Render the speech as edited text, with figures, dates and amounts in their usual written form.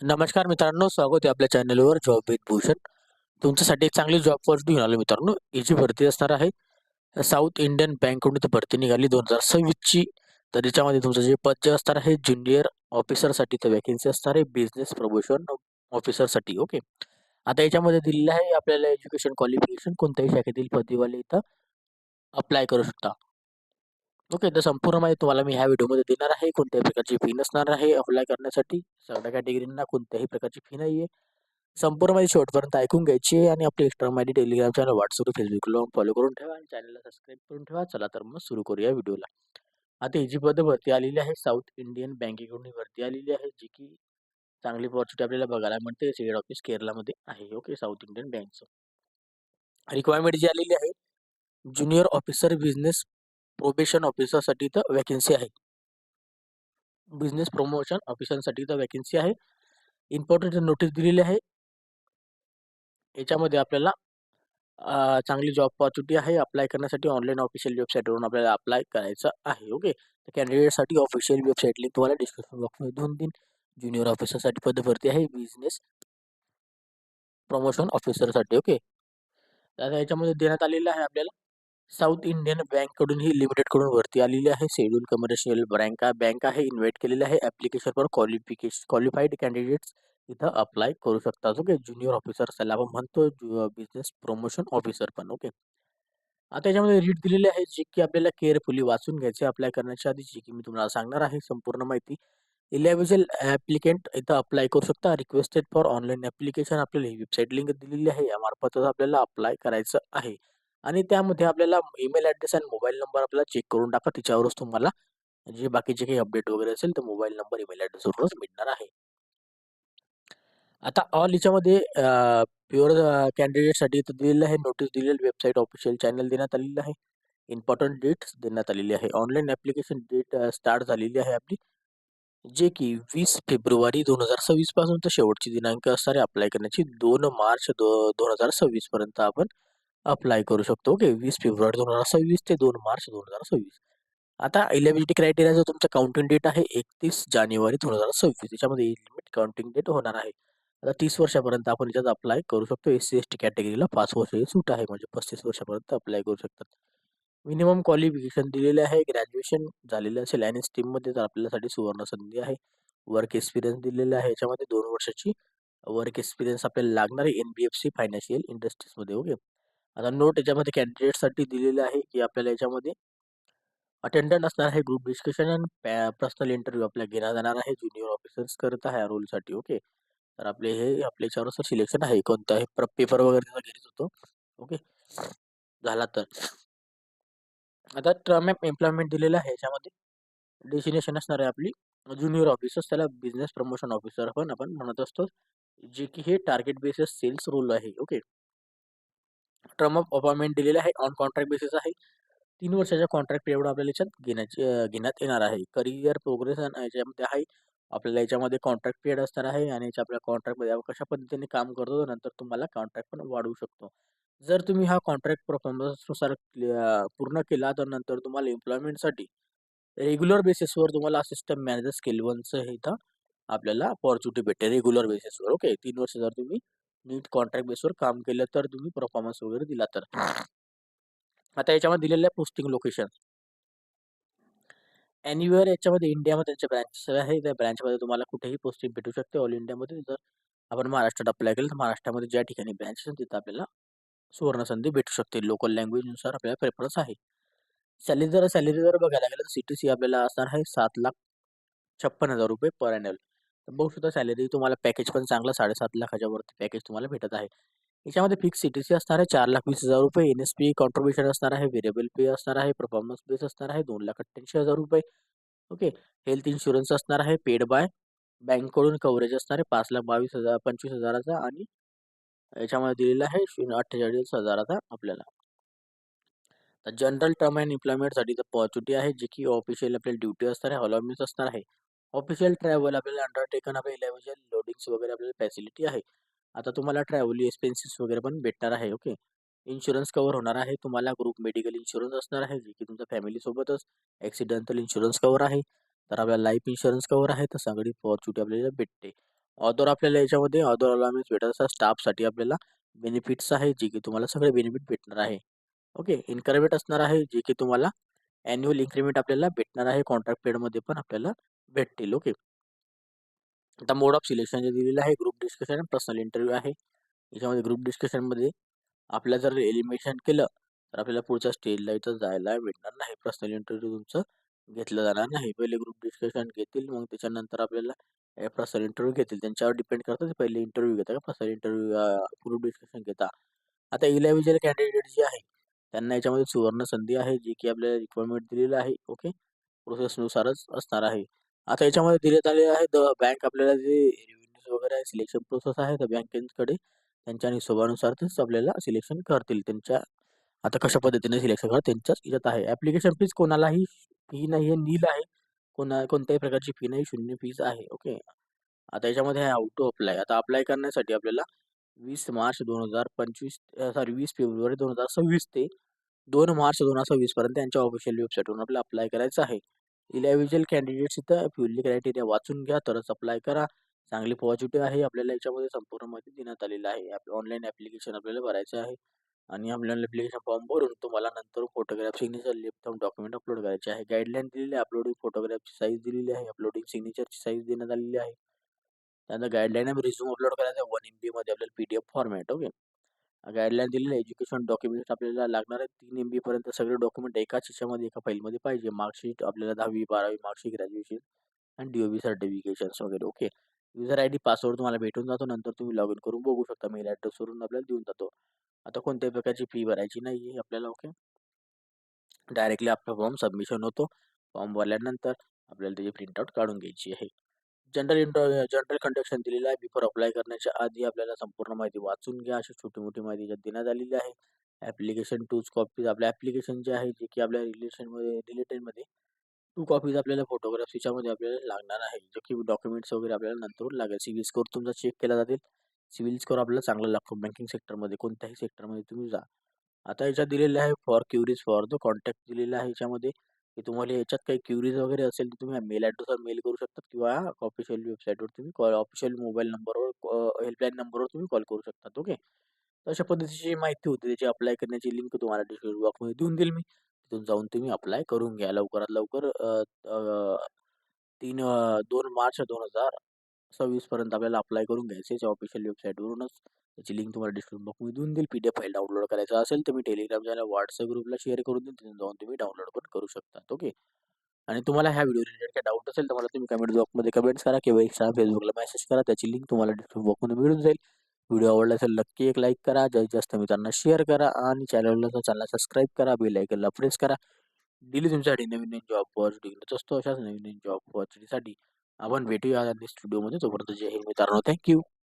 नमस्कार मित्रांनो, स्वागत आहे आपल्या चॅनलवर जॉब विथ भूषण. तुमच्यासाठी एक चांगली जॉब ऑपॉर्च्युनिटी घेऊन आलो मित्रांनो. ही जी भरती असणार आहे साऊथ इंडियन बँककडून ती भरती निघाली 2026 ची. तर याच्यामध्ये तुमचं जे पद जे असणार आहे ज्युनियर ऑफिसरसाठी तर वॅकन्सी असणार आहे बिझनेस प्रमोशन ऑफिसरसाठी. ओके. आता याच्यामध्ये दिलेलं आहे आपल्याला एज्युकेशन क्वालिफिकेशन कोणत्याही शाखेतील पदवीवाले इथं अप्लाय करू शकता. ओके. तर संपूर्ण माहिती तुम्हाला मी ह्या व्हिडिओमध्ये देणार आहे. कोणत्याही प्रकारची फी नसणार आहे अप्लाय करण्यासाठी. सगळ्या कॅटेगरींना कोणत्याही प्रकारची फी नाहीये. संपूर्ण माहिती शेवटपर्यंत ऐकून घ्यायची आहे आणि आपली एक्स्ट्रा माहिती टेलिग्राम चॅनल, व्हॉट्सअप, फेसबुकला फॉलो करून ठेवा आणि चॅनलला सबस्क्राईब करून ठेवा. चला तर मग सुरू करूया व्हिडिओला. आता ही जी पद भरती आलेली आहे साऊथ इंडियन बँकेकडून ही भरती आलेली आहे, जी की चांगली अपॉर्च्युनिटी आपल्याला बघायला मिळते. हेड ऑफिस केरलामध्ये आहे. ओके. साऊथ इंडियन बँकचं रिक्वायरमेंट जी आलेली आहे ज्युनियर ऑफिसर बिझनेस प्रोबेशन ऑफिसरसाठी तर वॅकन्सी आहे. बिझनेस प्रमोशन ऑफिसरसाठी तर वॅकन्सी आहे. इम्पॉर्टंट नोटीस दिलेली आहे. याच्यामध्ये आपल्याला चांगली जॉब ऑपॉर्च्युनिटी आहे. अप्लाय करण्यासाठी ऑनलाईन ऑफिशियल वेबसाईटवरून आपल्याला अप्लाय करायचं आहे. ओके. तर कॅन्डिडेटसाठी ऑफिशियल वेबसाईट लिंक तुम्हाला डिस्क्रिप्शन बॉक्समध्ये देऊन देईन. ज्युनियर ऑफिसरसाठी पद भरती आहे बिझनेस प्रमोशन ऑफिसरसाठी. ओके. तर याच्यामध्ये देण्यात आलेलं आहे आपल्याला साऊथ इंडियन बँककडून ही लिमिटेडकडून भरती आलेली आहे. शेड्यूल कमर्शियल बँक आहे. इन्व्हाइट केलेले आहे. ॲप्लिकेशन फॉर क्वालिफाईड कॅन्डिडेट्स इथं अप्लाय करू शकतात. ओके. ज्युनियर ऑफिसर त्याला आपण म्हणतो बिझनेस प्रमोशन ऑफिसर पण. ओके. आता याच्यामध्ये रीड दिलेली आहे जी की आपल्याला केअरफुली वाचून घ्यायची अप्लाय करण्याच्या आधी, जी की मी तुम्हाला सांगणार आहे संपूर्ण माहिती. इलिजिबल ॲप्लिकंट इथं अप्लाय करू शकता. रिक्वेस्टेड फॉर ऑनलाईन ॲप्लिकेशन आपल्याला ही वेबसाईट लिंक दिलेली आहे. यामार्फतच आपल्याला अप्लाय करायचं आहे. आणि त्यामध्ये आपल्याला ईमेल ॲड्रेस आणि मोबाईल नंबर आपल्याला चेक करून टाका. त्याच्यावरच तुम्हाला जे बाकीचे काही अपडेट वगैरे असेल तर मोबाईल नंबर, ईमेल ॲड्रेसवरूनच मिळणार आहे. आता ऑल याच्यामध्ये प्युअर कॅन्डिडेटसाठी इथं दिलेलं आहे. नोटीस दिलेली वेबसाईट ऑफिशियल चॅनल देण्यात आलेलं आहे. इम्पॉर्टंट डेट्स देण्यात आलेली आहे. ऑनलाईन ॲप्लिकेशन डेट स्टार्ट झालेली आहे आपली, जे की 20 फेब्रुवारी 2026 पासून तर शेवटची दिनांक असणार आहे अप्लाय करण्याची 2 मार्च 2026 पर्यंत आपण अप्लाय करू शकतो. ओके. 20 फेब्रुवारी 2026 ते 2 मार्च 2026. आता एलिजिबिलिटी क्रायटेरिया जो तुमचा काउंटिंग डेट आहे 31 जानेवारी 2026. त्याच्यामध्ये लिमिट काउंटिंग डेट होणार आहे. आता 30 वर्षापर्यंत आपण याच्यात अप्लाय करू शकतो. SC/ST कॅटेगरीला 5 वर्षाची सूट आहे, म्हणजे 35 वर्षापर्यंत अप्लाय करू शकतात. मिनिमम क्वालिफिकेशन दिलेले आहे. ग्रॅज्युएशन झालेलं असेल आणि स्ट्रीममध्ये तर आपल्यासाठी सुवर्ण संधी आहे. वर्क एक्सपिरियन्स दिलेला आहे. याच्यामध्ये 2 वर्षाची वर्क एक्सपिरियन्स आपल्याला लागणार आहे NBFC फायनान्शियल इंडस्ट्रीजमध्ये. ओके. आता नोट याच्यामध्ये कॅन्डिडेटसाठी दिलेलं आहे की आपल्याला याच्यामध्ये अटेंडंट असणार आहे. ग्रुप डिस्कशन आणि पर्सनल इंटरव्ह्यू आपल्याला घेण्यात जाणार आहे. ज्युनियर ऑफिसर्स करता ह्या रोलसाठी. ओके. तर आपल्या याच्यावर सिलेक्शन आहे. कोणताही पेपर वगैरे त्याचा घरीच होतो. ओके. झाला तर. आता टर्म ऑफ एम्प्लॉयमेंट दिलेला आहे याच्यामध्ये. डेस्टिनेशन असणार आहे आपली ज्युनियर ऑफिसर्स, त्याला बिझनेस प्रमोशन ऑफिसर पण आपण म्हणत असतो, जे की हे टार्गेट बेसिस सेल्स रोल आहे. ओके. टर्म ऑफ अपॉइंटमेंट दिलेला आहे. ऑन कॉन्ट्रॅक्ट बेसिस आहे. 3 वर्षाच्या कॉन्ट्रॅक्ट पिरियड आपल्याला याच्यात घेण्यात येणार आहे. करियर प्रोग्रेस याच्यामध्ये आहे. आपल्याला याच्यामध्ये कॉन्ट्रॅक्ट पिरियड असणार आहे आणि आपल्या कॉन्ट्रॅक्टमध्ये आपण कशा पद्धतीने काम करतो नंतर तुम्हाला कॉन्ट्रॅक्ट पण वाढवू शकतो. जर तुम्ही हा कॉन्ट्रॅक्ट परफॉर्मन्सनुसार पूर्ण केला तर नंतर तुम्हाला एम्प्लॉयमेंटसाठी रेग्युलर बेसिसवर तुम्हाला असिस्टंट मॅनेजर स्केल 1चं इथं आपल्याला अपॉर्च्युनिटी भेटते रेग्युलर बेसिसवर. ओके. 3 वर्ष जर तुम्ही नीट कॉन्ट्रॅक्ट बेसवर काम केलं तर तुम्ही परफॉर्मन्स वगैरे दिला तर. आता याच्यामध्ये दिलेलं आहे पोस्टिंग लोकेशन. एनिव्हेअर याच्यामध्ये इंडियामध्ये त्यांचे ब्रँचेस आहे. त्या ब्रँचमध्ये तुम्हाला कुठेही पोस्टिंग भेटू शकते ऑल इंडियामध्ये. जर आपण महाराष्ट्रात अप्लाय केलं तर महाराष्ट्रामध्ये ज्या ठिकाणी ब्रँच असेल तिथं आपल्याला सुवर्ण संधी भेटू शकते. लोकल लँग्वेजनुसार आपल्याला प्रेफरन्स आहे. सॅलरी जर बघायला गेलं तर CTC आपल्याला असणार आहे ₹7,56,000 पर ॲन्युअल. तर बघू शकता सॅलरी तुम्हाला पॅकेज पण चांगलं 7.5 लाखाच्या वरती पॅकेज तुम्हाला भेटत आहे. याच्यामध्ये फिक्स CTC असणार आहे ₹4,20,000. NSP कॉन्ट्रिब्युशन असणार आहे. व्हेरिएबल पे असणार आहे. परफॉर्मन्स बेस असणार आहे ₹2,88,000. ओके. हेल्थ इन्शुरन्स असणार आहे पेड बाय बँककडून. कव्हरेज असणार आहे 5,22,000 आणि याच्यामध्ये दिलेलं आहे 48,000 आपल्याला. तर जनरल टर्म अँड एम्प्लॉयमेंटसाठी तर ऑपॉर्च्युनिटी आहे, जी की ऑफिशियल आपल्याला ड्युटी असणार आहे, अलाउन्स असणार आहे. ऑफिशियल ट्रॅव्हल आपल्याला अंडरटेकन अवेलेबल लोडिंग्स वगैरे आपल्याला फॅसिलिटी आहे. आता तुम्हाला ट्रॅव्हल एक्सपेन्सेस वगैरे पण भेटणार आहे. ओके. इन्शुरन्स कव्हर होणार आहे. तुम्हाला ग्रुप मेडिकल इन्शुरन्स असणार आहे, जे की तुमच्या फॅमिलीसोबतच. ॲक्सिडेंटल इन्शुरन्स कव्हर आहे. तर आपल्याला लाईफ इन्शुरन्स कव्हर आहे. तर सगळी ऑपॉर्च्युनिटी आपल्याला भेटते. ऑथर आपल्याला याच्यामध्ये ऑथर अलाउन्स भेटत असतात. स्टाफसाठी आपल्याला बेनिफिट्स आहे, जे की तुम्हाला सगळे बेनिफिट भेटणार आहे. ओके. इन्क्रिमेंट असणार आहे, जे की तुम्हाला ॲन्युअल इन्क्रिमेंट आपल्याला भेटणार आहे. कॉन्ट्रॅक्ट पिरियडमध्ये पण आपल्याला भेटतील. ओके. आता मोड ऑफ सिलेक्शन जे दिलेलं आहे, ग्रुप डिस्कशन आणि पर्सनल इंटरव्ह्यू आहे. याच्यामध्ये ग्रुप डिस्कशनमध्ये आपल्याला जर एलिमिनेशन केलं तर आपल्याला पुढच्या स्टेजला इथं जायला भेटणार नाही. पर्सनल इंटरव्ह्यू तुमचं घेतलं जाणार नाही. पहिले ग्रुप डिस्कशन घेतील, मग त्याच्यानंतर आपल्याला पर्सनल इंटरव्ह्यू घेतील. त्यांच्यावर डिपेंड करतं ते पहिले इंटरव्ह्यू घेता का पर्सनल इंटरव्ह्यू ग्रुप डिस्कशन घेता. आता इलेव्हिजल कॅन्डिडेट जे आहे त्यांना याच्यामध्ये सुवर्ण संधी आहे, जी की आपल्याला रिक्वायरमेंट दिलेलं आहे. ओके. प्रोसेसनुसारच असणार आहे. आता याच्यामध्ये दिलेत आले आहे बँक आपल्याला जे रिव्हेन्यूज वगैरे आहे, सिलेक्शन प्रोसेस आहे, तर बँकेकडे त्यांच्या हिशोबानुसारच आपल्याला सिलेक्शन करतील. त्यांच्या आता कशा पद्धतीने सिलेक्शन करतात त्यांच्याच याच्यात आहे. ॲप्लिकेशन फीज कोणालाही फी नाही आहे, नील आहे. कोणत्याही प्रकारची फी नाही, शून्य फीज आहे. ओके. आता याच्यामध्ये आहे हाऊ टू अप्लाय. आता अप्लाय करण्यासाठी आपल्याला 20 मार्च 2025 सॉरी 20 फेब्रुवारी 2026 ते 2 मार्च 2026 पर्यंत यांच्या ऑफिशियल वेबसाईटवरून आपल्याला अप्लाय करायचं आहे. इंडिव्हिज्युअल कॅन्डिडेट्स इथं फ्युअरली क्रायटेरिया वाचून घ्या तरच अप्लाय करा. चांगली पॉझिटिव्ह आहे. आपल्याला याच्यामध्ये संपूर्ण माहिती देण्यात आलेली आहे. ऑनलाईन ॲप्लिकेशन आपल्याला भरायचं आहे आणि ऑनलाईन ॲप्लिकेशन फॉर्म भरून तुम्हाला नंतर photograph, signature, left document upload करायचे आहे. गाईडलाईन दिलेली आहे. अपलोडिंग फोटोग्राफची साईज दिलेली आहे. अपलोडिंग सिग्नेचरची साईज देण्यात आलेली आहे. त्यानंतर गाईडलाईन आहे रिझ्यूम अपलोड करायचा आहे 1 MB मध्ये आपल्याला PDF फॉर्मॅट. ओके. गाईडलाईन दिलेली आहे. एज्युकेशन डॉक्युमेंट्स आपल्याला लागणार आहेत 3 MB पर्यंत सगळे डॉक्युमेंट एकाच ह्याच्यामध्ये एका फाईलमध्ये पाहिजे. मार्कशीट आपल्याला 10वी 12वी मार्कशीट, ग्रॅज्युएशन आणि DOB सर्टिफिकेशन्स वगैरे. ओके. युजर आयडी पासवर्ड तुम्हाला भेटून जातो. नंतर तुम्ही लॉग इन करून बघू शकता. मेल ॲड्रेसवरून आपल्याला देऊन जातो. आता कोणत्याही प्रकारची फी भरायची नाही आहे आपल्याला. ओके. डायरेक्टली आपला फॉर्म सबमिशन होतो. फॉर्म भरल्यानंतर आपल्याला त्याची प्रिंटआउट काढून घ्यायची आहे. जनरल कंडक्शन दिलेलं आहे. बिफोर अप्लाय करण्याच्या आधी आपल्याला संपूर्ण माहिती वाचून घ्या. अशी छोटी-मोठी माहिती याच्यात देण्यात आलेली आहे. ॲप्लिकेशन 2 कॉपीज आपल्या ॲप्लिकेशन जे आहे, जे की आपल्या रिलेटेडमध्ये 2 कॉपीज आपल्याला फोटोग्राफ्स याच्यामध्ये आपल्याला लागणार आहे. जे की डॉक्युमेंट्स वगैरे आपल्याला नंतरून लागेल. सिव्हिल स्कोर तुमचा चेक केला जातील. सिव्हिल स्कोर आपल्याला चांगला लागतो. बँकिंग सेक्टरमध्ये कोणत्याही सेक्टरमध्ये तुम्ही जा. आता याच्यात दिलेलं आहे for queries for the contact दिलेलं आहे याच्यामध्ये, की तुम्हाला याच्यात काही क्युरीज वगैरे असेल तर तुम्ही मेल ॲड्रेसवर मेल करू शकता किंवा ऑफिशियल वेबसाईटवर तुम्ही ऑफिशियल मोबाईल नंबरवर हेल्पलाईन नंबरवर तुम्ही कॉल करू शकता. ओके. अशा पद्धतीची माहिती होती. त्याची अप्लाय करण्याची लिंक तुम्हाला डिस्क्रिप्शन बॉक्समध्ये देऊन देईल मी. तिथून जाऊन तुम्ही अप्लाय करून घ्या. लवकरात लवकर 2 मार्च 2026 पर्यंत आपल्याला अप्लाय करून घ्यायचं आहे. ऑफिशियल वेबसाईटवरूनच. त्याची लिंक तुम्हाला डिस्क्रिप्शन बॉक्समध्ये देऊन देईल. PDF फाईल डाउनलोड करायचा असेल तर मी Telegram चॅनल, WhatsApp ग्रुपला शेअर करून देईन. तिथून जाऊन तुम्ही डाउनलोड पण करू शकता. ओके. आणि तुम्हाला ह्या व्हिडिओ रिलेटेड काही डाऊट असेल तर मला तुम्ही कमेंट बॉक्समध्ये कमेंट्स करा किंवा Instagram, Facebookला मेसेज करा. त्याची लिंक तुम्हाला डिस्क्रिप्शन बॉक्समध्ये मिळून जाईल. व्हिडिओ आवडला असेल नक्की एक लाईक करा. जास्तीत जास्त मित्रांना शेअर करा आणि चॅनलला सबस्क्राईब करा. बेल आयकॉनला प्रेस करा. डेली तुमच्यासाठी नवीन-नवीन जॉब अपॉर्च्युनिटी घेऊन असतो. अशाच नवीन-नवीन जॉब अपॉर्च्युनिटीसाठी आपण भेटूया नेक्स्ट व्हिडिओमध्ये. तोपर्यंत जय हिंद मित्रांनो. Thank you.